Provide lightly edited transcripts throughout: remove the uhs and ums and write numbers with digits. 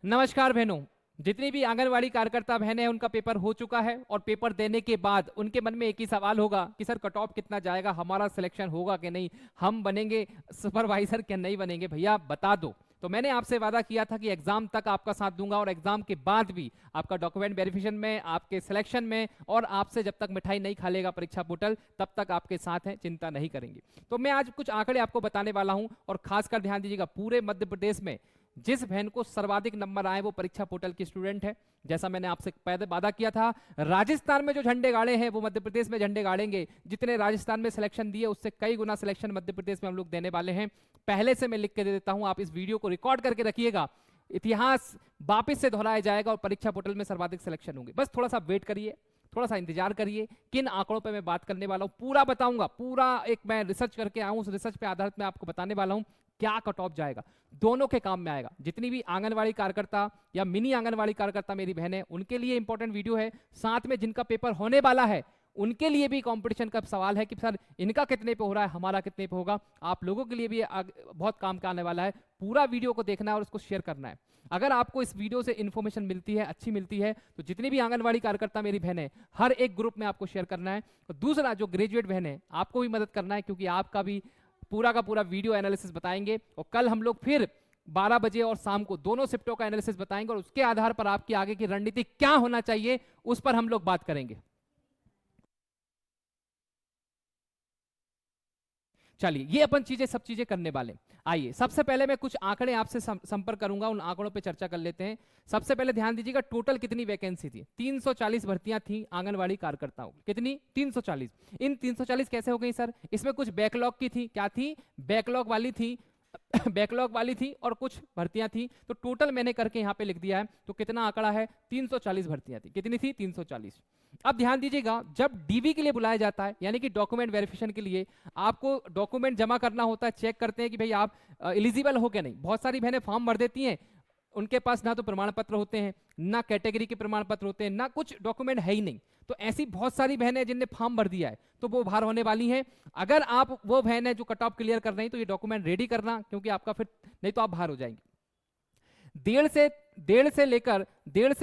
नमस्कार बहनों, जितनी भी आंगनवाड़ी कार्यकर्ता बहनें हैं उनका पेपर हो चुका है और पेपर देने के बाद उनके मन में एक ही सवाल होगा कि सर कट ऑफ कितना जाएगा, हमारा सिलेक्शन होगा कि नहीं, हम बनेंगे सुपरवाइजर क्या नहीं बनेंगे, भैया बता दो। तो मैंने आपसे वादा किया था कि एग्जाम तक आपका साथ दूंगा और एग्जाम के बाद भी आपका डॉक्यूमेंट वेरिफिकेशन में, आपके सिलेक्शन में और आपसे जब तक मिठाई नहीं खा लेगा परीक्षा पोर्टल तब तक आपके साथ हैं, चिंता नहीं करेंगे। तो मैं आज कुछ आंकड़े आपको बताने वाला हूं और खासकर ध्यान दीजिएगा, पूरे मध्य प्रदेश में जिस बहन को सर्वाधिक नंबर आए वो परीक्षा पोर्टल की स्टूडेंट है। जैसा मैंने आपसे पहले वादा किया था, राजस्थान में जो झंडे गाड़े हैं वो मध्य प्रदेश में झंडे गाड़ेंगे। जितने राजस्थान में सिलेक्शन दिए उससे कई गुना सिलेक्शन मध्य प्रदेश में हम लोग देने वाले हैं। पहले से मैं लिख के दे देता हूं, आप इस वीडियो को रिकॉर्ड करके रखिएगा, इतिहास वापस से दोहराया जाएगा और परीक्षा पोर्टल में सर्वाधिक सिलेक्शन होंगे। बस थोड़ा सा वेट करिए, थोड़ा सा इंतजार करिए। किन आंकड़ों पे मैं बात करने वाला हूं पूरा बताऊंगा, पूरा एक मैं रिसर्च करके आऊं, उस रिसर्च पे आधारित मैं आपको बताने वाला हूं क्या कट ऑफ जाएगा, दोनों के काम में आएगा। जितनी भी आंगनवाड़ी कार्यकर्ता या मिनी आंगनवाड़ी कार्यकर्ता मेरी बहन है उनके लिए इंपॉर्टेंट वीडियो है, साथ में जिनका पेपर होने वाला है उनके लिए भी कंपटीशन का सवाल है कि सर इनका कितने पे हो रहा है, हमारा कितने पे होगा। आप लोगों के लिए भी बहुत काम का आने वाला है। पूरा वीडियो को देखना है और उसको शेयर करना है। अगर आपको इस वीडियो से इन्फॉर्मेशन मिलती है, अच्छी मिलती है, तो जितनी भी आंगनवाड़ी कार्यकर्ता मेरी बहन है हर एक ग्रुप में आपको शेयर करना है। और दूसरा, जो ग्रेजुएट बहन है आपको भी मदद करना है, क्योंकि आपका भी पूरा का पूरा वीडियो एनालिसिस बताएंगे और कल हम लोग फिर 12 बजे और शाम को दोनों शिफ्टों का एनालिसिस बताएंगे और उसके आधार पर आपकी आगे की रणनीति क्या होना चाहिए उस पर हम लोग बात करेंगे। चलिए, ये अपन सब चीजें करने वाले। आइए, सबसे पहले मैं कुछ आंकड़े आपसे संपर्क करूंगा, उन आंकड़ों पे चर्चा कर लेते हैं। सबसे पहले ध्यान दीजिएगा, टोटल कितनी वैकेंसी थी। 340 भर्तियां थी आंगनवाड़ी कार्यकर्ताओं की। कितनी? 340। इन 340 कैसे हो गई सर? इसमें कुछ बैकलॉग की थी। क्या थी? बैकलॉग वाली थी बैकलॉग वाली थी और कुछ भर्तियां थी। तो टोटल मैंने करके यहां पे लिख दिया है। तो कितना आंकड़ा है? 340 भर्तियां थी। कितनी थी? 340। अब ध्यान दीजिएगा, जब डीवी के लिए बुलाया जाता है, यानी कि डॉक्यूमेंट वेरिफिकेशन के लिए आपको डॉक्यूमेंट जमा करना होता है, चेक करते हैं कि भाई आप एलिजिबल हो क्या नहीं। बहुत सारी बहनें फॉर्म भर देती हैं, उनके पास ना तो प्रमाण पत्र होते हैं, ना कैटेगरी के प्रमाण पत्र होते हैं, ना कुछ डॉक्यूमेंट है ही नहीं। तो ऐसी बहुत सारी बहनें जिनने फॉर्म भर दिया है तो वो बाहर होने वाली हैं। अगर आप वो बहन है जो कट ऑफ क्लियर कर रही हैं तो ये डॉक्यूमेंट रेडी करना, क्योंकि आपका फिर नहीं तो आप बाहर हो जाएंगे। डेढ़ से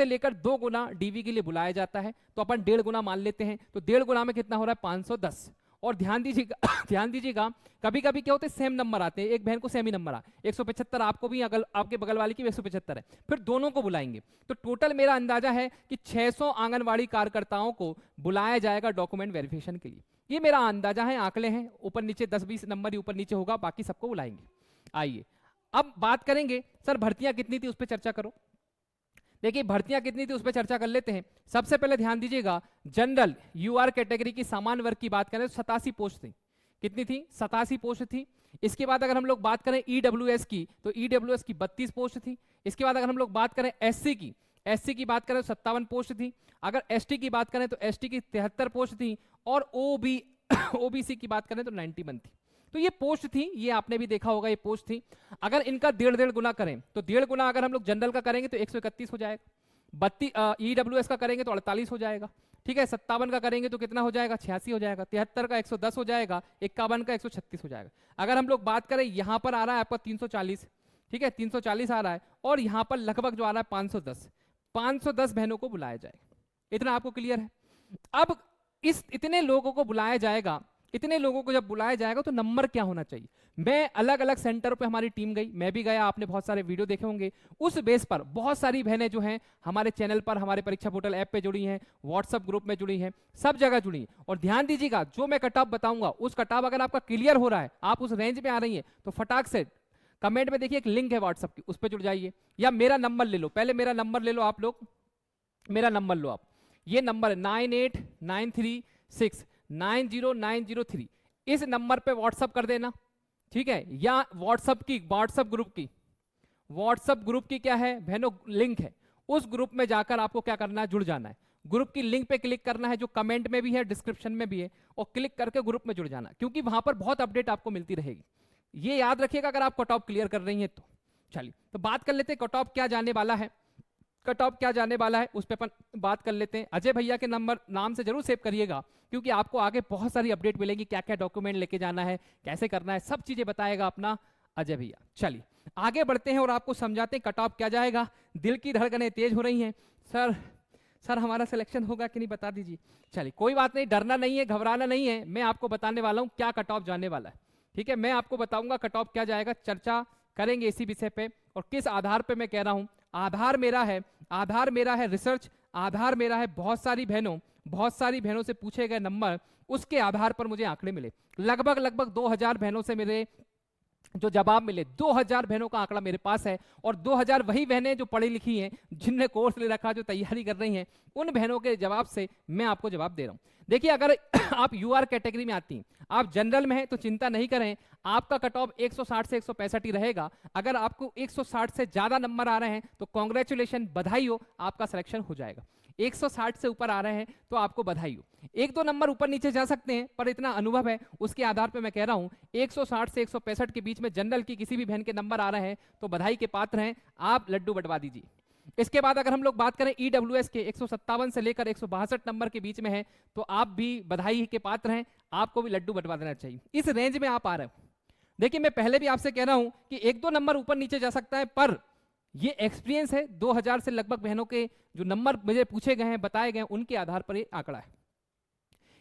लेकर 2 गुना डीवी के लिए बुलाया जाता है। तो अपन 1.5 गुना मान लेते हैं। तो 1.5 गुना में कितना हो रहा है? 510। और ध्यान दीजिएगा ध्यान दीजिएगा, कभी कभी क्या होते हैं, सेम नंबर आते हैं। एक बहन को सेम ही नंबर आ 175 आपको भी, अगल आपके बगल वाली की 175 है, फिर दोनों को बुलाएंगे। तो टोटल मेरा अंदाजा है कि 600 आंगनवाड़ी कार्यकर्ताओं को बुलाया जाएगा डॉक्यूमेंट वेरिफिकेशन के लिए। ये मेरा अंदाजा है, आंकड़े हैं, ऊपर नीचे 10-20 नंबर ही ऊपर नीचे होगा, बाकी सबको बुलाएंगे। आइए अब बात करेंगे, सर भर्तियां कितनी थी उस पर चर्चा करो। देखिए भर्तियां कितनी थी उस पर चर्चा कर लेते हैं। सबसे पहले ध्यान दीजिएगा, जनरल यूआर कैटेगरी की सामान्य वर्ग की बात करें तो 87 पोस्ट थी। कितनी थी? 87 पोस्ट थी। इसके बाद अगर हम लोग बात करें ईडब्ल्यूएस की, तो ईडब्ल्यूएस की 32 पोस्ट थी। इसके बाद अगर हम लोग बात करें एससी की बात करें तो 57 पोस्ट थी। अगर एसटी की बात करें तो एसटी की 73 पोस्ट थी। और ओबीसी की बात करें तो 91 थी। तो ये पोस्ट थी, ये आपने भी देखा होगा, ये पोस्ट थी। अगर इनका 1.5 गुना करें तो 1.5 गुना अगर हम लोग जनरल का करेंगे तो 131 हो जाएगा। ईडब्ल्यूएस का करेंगे तो 48 हो जाएगा। ठीक है, 57 का करेंगे तो कितना हो जाएगा? 86 हो जाएगा। 73 का 110 हो जाएगा। 51 का 136 हो जाएगा। अगर हम लोग बात करें, यहां पर आ रहा है आपका 340, ठीक है, 340 आ रहा है, और यहां पर लगभग जो आ रहा है 510 बहनों को बुलाया जाएगा। इतना आपको क्लियर है? अब इस इतने लोगों को बुलाया जाएगा, इतने लोगों को जब बुलाया जाएगा तो नंबर क्या होना चाहिए। मैं अलग अलग सेंटर पे हमारी टीम गई, मैं भी गया, आपने बहुत सारे वीडियो देखे होंगे। उस बेस पर बहुत सारी बहनें जो हैं हमारे चैनल पर, हमारे परीक्षा पोर्टल ऐप पे जुड़ी हैं, व्हाट्सएप ग्रुप में जुड़ी हैं, सब जगह जुड़ी हैं। और ध्यान दीजिएगा, जो मैं कट ऑफ बताऊंगा उस कट ऑफ अगर आपका क्लियर हो रहा है, आप उस रेंज में आ रही है, तो फटाक से कमेंट में देखिए एक लिंक है व्हाट्सएप की, उस पर जुड़ जाइए। या मेरा नंबर ले लो, पहले मेरा नंबर ले लो आप लोग, मेरा नंबर लो आप, ये नंबर है 9893690903। इस नंबर पे व्हाट्सअप कर देना, ठीक है। या व्हाट्सअप ग्रुप की क्या है बहनों, लिंक है। उस ग्रुप में जाकर आपको क्या करना है? जुड़ जाना है। ग्रुप की लिंक पे क्लिक करना है, जो कमेंट में भी है, डिस्क्रिप्शन में भी है, और क्लिक करके ग्रुप में जुड़ जाना, क्योंकि वहां पर बहुत अपडेट आपको मिलती रहेगी। ये याद रखिएगा अगर आप कट ऑफ क्लियर कर रही हैं तो। चलिए, तो बात कर लेते हैं कट ऑफ क्या जाने वाला है। कट ऑफ क्या जाने वाला है उस पर अपन बात कर लेते हैं। अजय भैया के नंबर नाम से जरूर सेव करिएगा, क्योंकि आपको आगे बहुत सारी अपडेट मिलेगी, क्या क्या डॉक्यूमेंट लेके जाना है, कैसे करना है, सब चीजें बताएगा अपना अजय भैया। चलिए, आगे बढ़ते हैं और आपको समझाते हैं कट ऑफ क्या जाएगा। दिल की धड़कनें तेज हो रही हैं, सर हमारा सिलेक्शन होगा कि नहीं बता दीजिए। चलिए कोई बात नहीं, डरना नहीं है, घबराना नहीं है, मैं आपको बताने वाला हूं क्या कट ऑफ जाने वाला है। ठीक है, मैं आपको बताऊंगा कट ऑफ क्या जाएगा, चर्चा करेंगे इसी विषय पे। और किस आधार पे मैं कह रहा हूं, आधार मेरा है रिसर्च, आधार मेरा है बहुत सारी बहनों से पूछे गए नंबर, उसके आधार पर मुझे आंकड़े मिले। लगभग 2000 बहनों से मेरे जो जवाब मिले, 2000 बहनों का आंकड़ा मेरे पास है। और 2000 वही बहनें जो पढ़ी लिखी हैं, जिनने कोर्स ले रखा, जो तैयारी कर रही हैं, उन बहनों के जवाब से मैं आपको जवाब दे रहा हूं। देखिए, अगर आप यूआर कैटेगरी में आती हैं, आप जनरल में हैं, तो चिंता नहीं करें, आपका कट ऑफ 160 से 165 ही रहेगा। अगर आपको 160 से ज्यादा नंबर आ रहे हैं तो कांग्रेचुलेशन, बधाई हो, आपका सिलेक्शन हो जाएगा। 160 से ऊपर आ रहे हैं तो आपको बधाई हो। एक दो नंबर ऊपर नीचे जा सकते हैं, पर इतना अनुभव है उसके आधार पर मैं कह रहा हूं 160 से 165 के बीच में जनरल की किसी भी बहन के नंबर आ रहे हैं तो बधाई के पात्र हैं, आप लड्डू बंटवा दीजिए। इसके बाद अगर हम लोग बात करें ईडब्ल्यूएस के 157 से लेकर 162 नंबर के बीच में है तो आप भी बधाई के पात्र हैं, आपको भी लड्डू बंटवा देना चाहिए। इस रेंज में आप आ रहे हो। देखिए, मैं पहले भी आपसे कह रहा हूं कि एक दो नंबर ऊपर नीचे जा सकता है, पर ये एक्सपीरियंस है, 2000 से लगभग बहनों के जो नंबर मुझे पूछे गए हैं, बताए गए हैं, उनके आधार पर ये आंकड़ा है।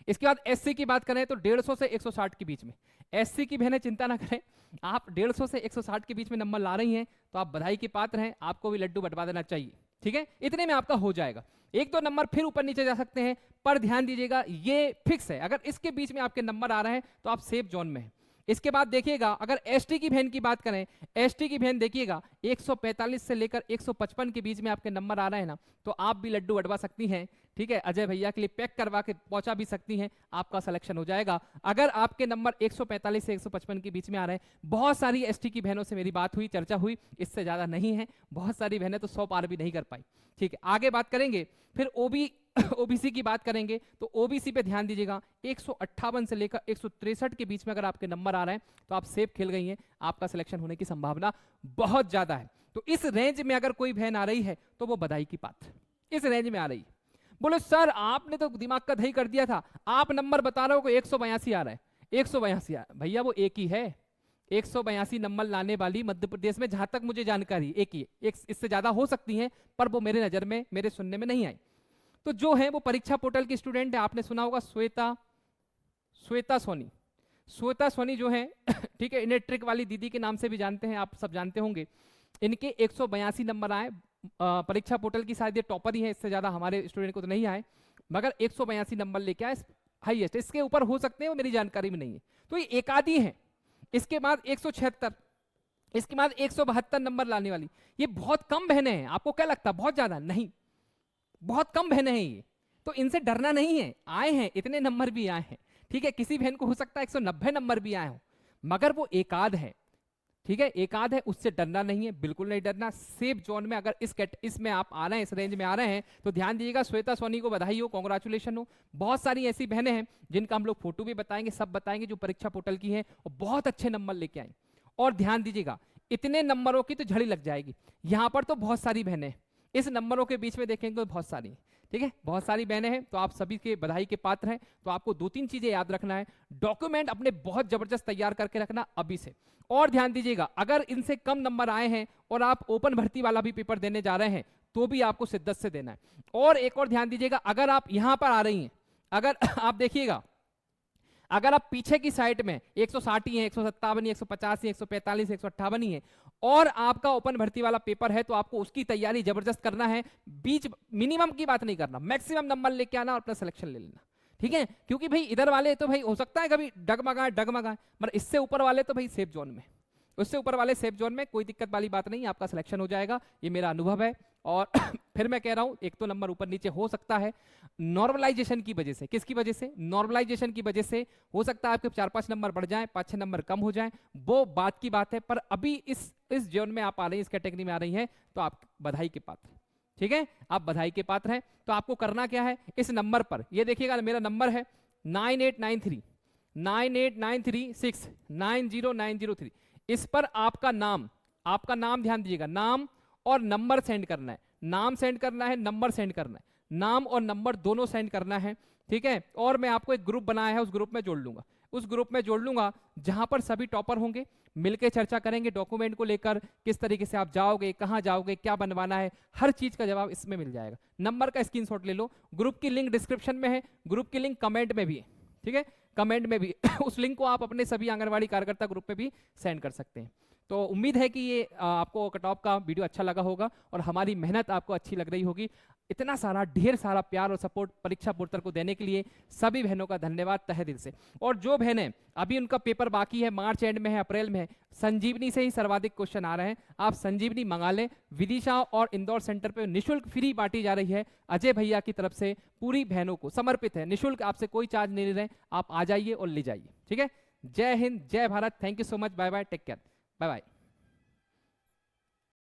इसके बाद एससी की बात करें तो 150 से 160 के बीच में। एससी की बहनें चिंता ना करें, आप 150 से 160 के बीच में नंबर ला रही हैं तो आप बधाई के पात्र हैं, आपको भी लड्डू बंटवा देना चाहिए। ठीक है, इतने में आपका हो जाएगा। एक दो नंबर फिर ऊपर नीचे जा सकते हैं, पर ध्यान दीजिएगा ये फिक्स है। अगर इसके बीच में आपके नंबर आ रहे हैं तो आप सेफ जोन में हैं। इसके बाद देखिएगा, अगर एसटी की बहन की बात करें, एसटी की बहन देखिएगा 145 से लेकर 155 के बीच में आपके नंबर आ रहे हैं ना, तो आप भी लड्डू बंटवा सकती हैं। ठीक है, अजय भैया के लिए पैक करवा के पहुंचा भी सकती हैं, आपका सिलेक्शन हो जाएगा। अगर आपके नंबर 145 से 155 के बीच में आ रहे हैं, बहुत सारी एसटी की बहनों से मेरी बात हुई, चर्चा हुई, इससे ज्यादा नहीं है, बहुत सारी बहनें तो 100 पार भी नहीं कर पाई। ठीक है, आगे बात करेंगे, फिर ओबीसी की बात करेंगे तो ओबीसी पे ध्यान दीजिएगा 158 से लेकर 163 के बीच में अगर आपके नंबर आ रहे हैं तो आप सेफ खेल गई हैं, आपका सिलेक्शन होने की संभावना बहुत ज्यादा है। तो इस रेंज में अगर कोई बहन आ रही है तो वो बधाई की पात्र, इस रेंज में आ रही है। बोले सर आपने तो दिमाग का दही कर दिया था, आप नंबर बता रहे हो कि 182 आ रहा है, 182 भैया वो एक ही है। 182 नंबर लाने वाली मध्य प्रदेश में जहां तक मुझे जानकारी एक ही, एक इससे ज्यादा हो सकती हैं, पर वो मेरे नजर में, मेरे सुनने में नहीं आई। तो जो है वो परीक्षा पोर्टल की स्टूडेंट है, आपने सुना होगा श्वेता सोनी जो है ठीक है, इन्हें ट्रिक वाली दीदी के नाम से भी जानते हैं, आप सब जानते होंगे। इनके 182 नंबर आए परीक्षा पोर्टल की, शायद ये टॉपर ही है, इससे ज्यादा हमारे स्टूडेंट को तो नहीं आए, मगर 182 नंबर लेके आए हाईएस्ट। इसके ऊपर हो सकते हैं, वो मेरी जानकारी में नहीं है, तो ये एक आधी है। इसके बाद 176, इसके बाद 172 नंबर लाने वाली, ये बहुत कम बहनें हैं। आपको क्या लगता है बहुत ज्यादा? नहीं, बहुत कम बहनें हैं ये, तो इनसे डरना नहीं है। आए हैं, इतने नंबर भी आए हैं। ठीक है, किसी बहन को हो सकता है 190 नंबर भी आए हो, मगर वो एकाध है। ठीक है, एकाध है, उससे डरना नहीं है, बिल्कुल नहीं डरना। सेफ जोन में अगर इसमें आप आ रहे हैं, इस रेंज में आ रहे हैं, तो ध्यान दीजिएगा, श्वेता सोनी को बधाई हो, कांग्रेचुलेशन हो। बहुत सारी ऐसी बहनें हैं जिनका हम लोग फोटो भी बताएंगे, सब बताएंगे, जो परीक्षा पोर्टल की हैं और बहुत अच्छे नंबर लेके आई। और ध्यान दीजिएगा, इतने नंबरों की तो झड़ी लग जाएगी। यहां पर तो बहुत सारी बहनें, इस नंबरों के बीच में देखेंगे तो बहुत सारी, ठीक है, बहुत सारी बहनें हैं, तो आप सभी के बधाई के पात्र हैं। तो आपको दो तीन चीजें याद रखना है, डॉक्यूमेंट अपने बहुत जबरदस्त तैयार करके रखना अभी से। और ध्यान दीजिएगा, अगर इनसे कम नंबर आए हैं और आप ओपन भर्ती वाला भी पेपर देने जा रहे हैं तो भी आपको शिद्दत से देना है। और एक और ध्यान दीजिएगा, अगर आप यहां पर आ रही हैं, अगर आप देखिएगा, अगर आप पीछे की साइड में 160 ही है, 157, 150, 145, 158 ही है, और आपका ओपन भर्ती वाला पेपर है, तो आपको उसकी तैयारी जबरदस्त करना है। बीच मिनिमम की बात नहीं करना, मैक्सिमम नंबर लेके आना और अपना सिलेक्शन ले लेना। ठीक है, क्योंकि भाई इधर वाले तो भाई हो सकता है कभी डगमगाए, मगर इससे ऊपर वाले तो भाई सेफ जोन में, उससे ऊपर वाले सेफ जोन में, कोई दिक्कत वाली बात नहीं, आपका सिलेक्शन हो जाएगा, ये मेरा अनुभव है। और फिर मैं कह रहा हूं, एक तो नंबर ऊपर नीचे हो सकता है नॉर्मलाइजेशन की वजह से। किसकी वजह से? नॉर्मलाइजेशन की वजह से हो सकता है आपके 4-5 नंबर बढ़ जाएं, 5-6 नंबर कम हो जाएं, वो बात की बात है। पर अभी इस जोन में आप आ रही हैं, इस कैटेगरी में आ रही हैं, तो आप बधाई के पात्र, ठीक है, आप बधाई के पात्र हैं। तो आपको करना क्या है, इस नंबर पर, ये देखिएगा मेरा नंबर है 9893690903, इस पर आपका नाम ध्यान दीजिएगा, नाम और नंबर सेंड करना है, नाम सेंड करना है, नंबर सेंड करना है, नाम और नंबर दोनों सेंड करना है। ठीक है, और मैं आपको एक ग्रुप बनाया है, उस ग्रुप में जोड़ लूंगा, जहां पर सभी टॉपर होंगे, मिलके चर्चा करेंगे डॉक्यूमेंट को लेकर, किस तरीके से आप जाओगे, कहाँ जाओगे, क्या बनवाना है, हर चीज का जवाब इसमें मिल जाएगा। नंबर का स्क्रीनशॉट ले लो, ग्रुप की लिंक डिस्क्रिप्शन में है, ग्रुप की लिंक कमेंट में भी है, ठीक है, कमेंट में भी उस लिंक को आप अपने सभी आंगनवाड़ी कार्यकर्ता ग्रुप पे भी सेंड कर सकते हैं। तो उम्मीद है कि ये आपको कट ऑफ का वीडियो अच्छा लगा होगा और हमारी मेहनत आपको अच्छी लग रही होगी। इतना सारा ढेर सारा प्यार और सपोर्ट परीक्षा पोर्टल को देने के लिए सभी बहनों का धन्यवाद तहे दिल से। और जो बहनें अभी उनका पेपर बाकी है, मार्च एंड में है, अप्रैल में है, संजीवनी से ही सर्वाधिक क्वेश्चन आ रहे हैं, आप संजीवनी मंगा लें। विदिशा और इंदौर सेंटर पे निःशुल्क फ्री बांटी जा रही है, अजय भैया की तरफ से पूरी बहनों को समर्पित है, निःशुल्क, आपसे कोई चार्ज नहीं ले रहे, आप आ जाइए और ले जाइए, ठीक है। जय हिंद, जय Bharat, thank you so much, bye bye, take care, bye bye.